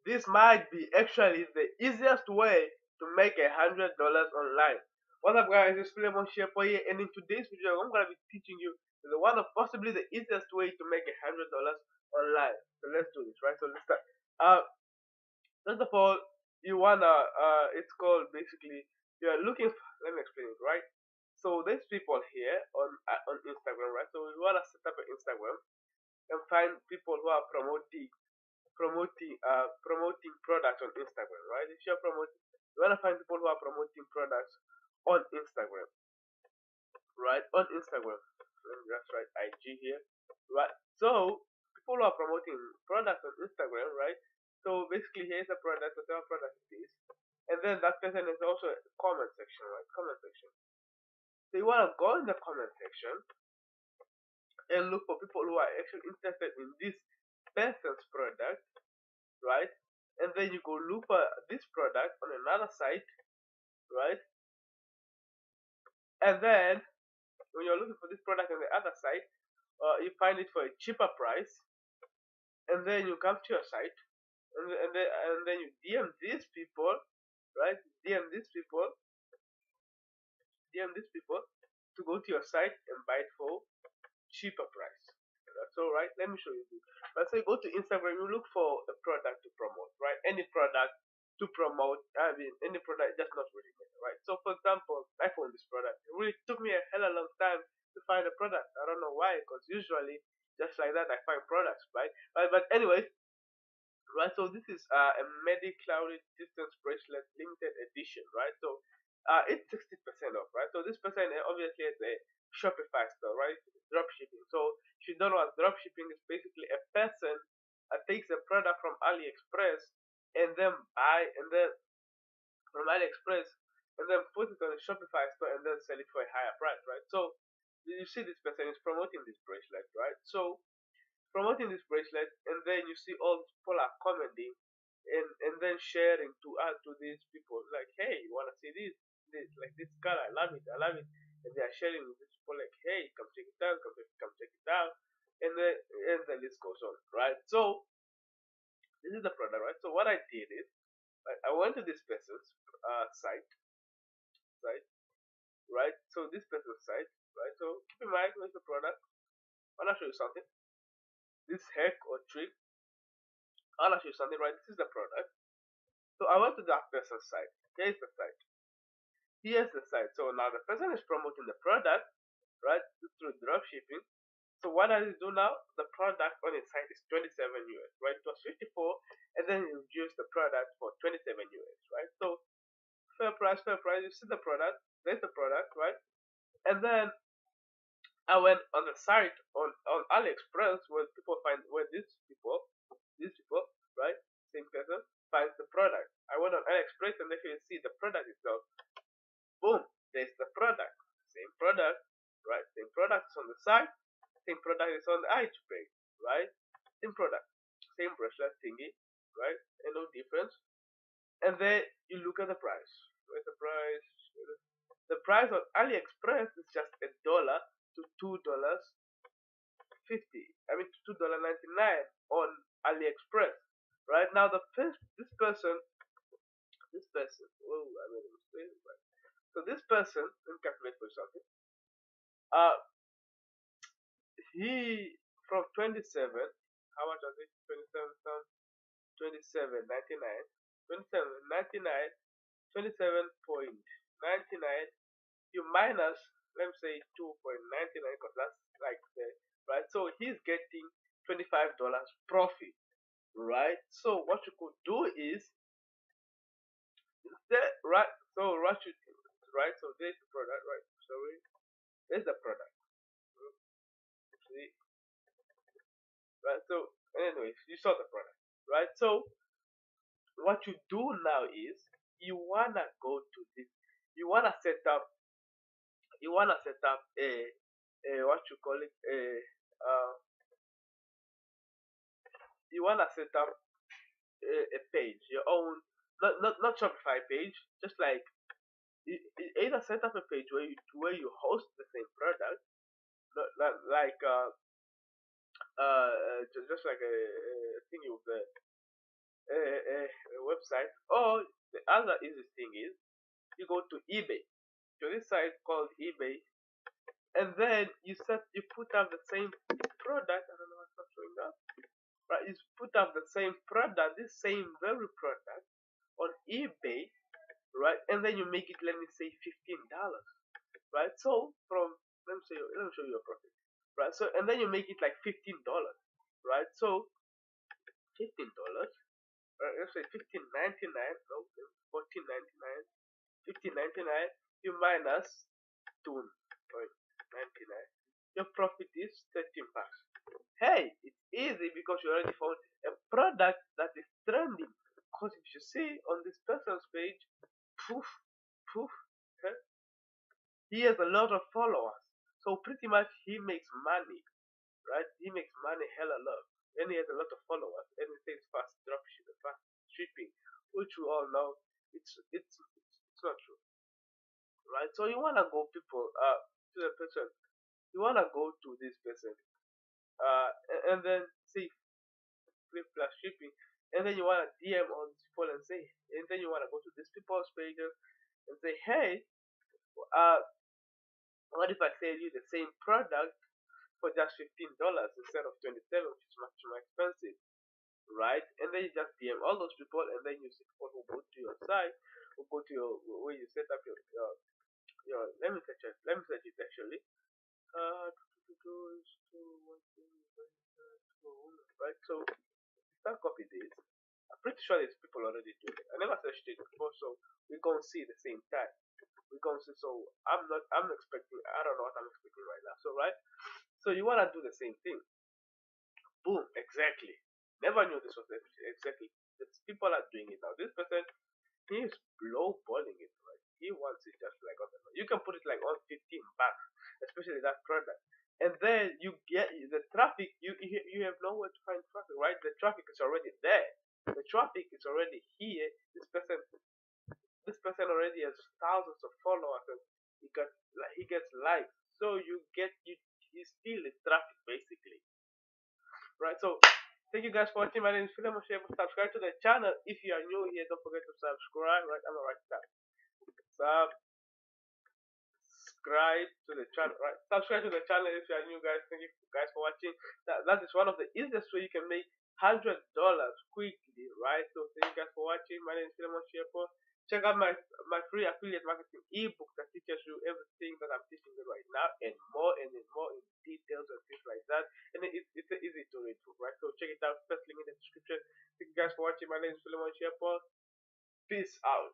This might be actually the easiest way to make $100 online. What's up, guys? It's Philemon Shepoye, and in today's video, I'm gonna be teaching you the one of possibly the easiest way to make $100 online. So let's do this, right? So let's start. First of all, you wanna it's called basically you're looking. Let me explain it, right? So there's people here on Instagram, right? So you wanna set up an Instagram and find people who are promoting products on Instagram, right? If you're promoting, you wanna find people who are promoting products on Instagram, right? On Instagram. Let me just write IG here, right? So people who are promoting products on Instagram, right? So basically, here's a product, whatever product it is, and then that person is also a comment section, right? Comment section. So you wanna go in the comment section and look for people who are actually interested in this person's product, right? And then you go look for this product on another site, right? And then when you're looking for this product on the other site, you find it for a cheaper price, and then you come to your site, and then you DM these people, right? DM these people, DM these people to go to your site and buy it for cheaper price. That's all right. Let me show you this. Right, so you go to Instagram, you look for a product to promote, right? Any product to promote. I mean, any product just not really matter, right? So, for example, I found this product. It really took me a hell of a long time to find a product. I don't know why, because usually just like that I find products, right? But anyway, right? So this is a medical distance bracelet limited edition, right? So it's 60% off, right? So this person obviously is a Shopify store, right? Drop shipping. So if you don't know what drop shipping is, basically a person takes a product from AliExpress and then buy and then from AliExpress and then put it on a Shopify store and then sell it for a higher price, right? So you see this person is promoting this bracelet, right? So promoting this bracelet, and then you see all people are commenting and then sharing to add to these people like, hey, you wanna see this like this color, I love it, and they are sharing with these people like, hey, come check it out, come check it out, and the list goes on, right? So this is the product, right? So what I did is I went to this person's site, right? So this person's site, right? So keep in mind where's the product. I wanna show you something. This hack or trick, I wanna show you something, right? This is the product. So I went to that person's site. Here's the site. Here's the site. So now the person is promoting the product, right, through drop shipping. So what does it do now? The product on his site is 27 US, right? It was 54, and then you reduce the product for 27 US, right? So fair price, fair price. You see the product. There's the product, right? And then I went on the site on AliExpress where people find where these people, right, same person finds the product. I went on AliExpress and if you see the product itself, boom, there's the product. Same product, right? Same product is on the site, same product is on the IG page, right? Same product, same bracelet thingy, right? And no difference. And then you look at the price. Where's the price? The price on AliExpress is just $1 to $2.50. I mean $2.99 on AliExpress. Right now, the first this person. Oh, I made a mistake. Right. So this person, let me calculate for something. Uh, he from 27. How much was it? 27 times 27.99. 27.99. 27.99. You minus, let me say 2.99 because that's like the right. So he's getting $25 profit, right? So what you could do is instead, right? So what you do, right? So there's the product, right? Sorry, there's the product. See, right? So anyways, you saw the product, right? So what you do now is you wanna go to this. You wanna set up. You wanna set up a what you call it uh you wanna set up a page, your own, not Shopify page, just like you either set up a page where you host the same product, like just like a thing with the a website. Or the other easy thing is you go to eBay, to this site called eBay, and then you put up the same product. I don't know what's not showing up. Right, you put up the same product, this same very product on eBay, right? And then you make it, let me say, $15, right? So from let me show you a profit, right? So and then you make it like $15, right? So $15, let's say 15.99, no, 14.99, 15.99. You minus 2.99. Your profit is $13. Hey, it's easy because you already found a product that is trending. Because if you see on this person's page, poof, poof, okay, he has a lot of followers. So pretty much he makes money, right? He makes money hella lot. And he has a lot of followers. And he says fast dropshipping, fast shipping, which we all know it's not true, right? So you wanna go people to the person. You wanna go to this person, and then see free plus shipping, and then you wanna DM on these people and say, and then you wanna go to these people's pages and say, hey, uh, what if I sell you the same product for just $15 instead of 27, which is much more expensive, right? And then you just DM all those people, and then you see people who go to your site, who go to your where you set up your let me search it actually. Right, so if I copy this, I'm pretty sure there's people already doing it. I never searched it before, so we're gonna see the same time. We're gonna see. So I'm expecting. I don't know what I'm expecting right now. So right. So you wanna do the same thing. Boom. Exactly. Never knew this was exactly. This people are doing it now. This person, he is low balling it, right? He wants it just like on the, you can put it like on $15, especially that product. And then you get the traffic, you have nowhere to find traffic, right? The traffic is already there. The traffic is already here. This person already has thousands of followers, and he gets likes. So you steal the traffic basically. Right, so thank you guys for watching. My name is Philemon Share. Subscribe to the channel if you are new here. Don't forget to subscribe. Right, I'm gonna write that. Subscribe to the channel. Right, subscribe to the channel if you are new, guys. Thank you guys for watching. That is one of the easiest way you can make $100 quickly. Right, so thank you guys for watching. My name is Philemon Share. Check out my free affiliate marketing ebook that teaches you everything that I'm teaching you right now and more in details and things like that. And it's easy to read through, right? So check it out. First link in the description. Thank you guys for watching. My name is Philemon Shepherd. Peace out.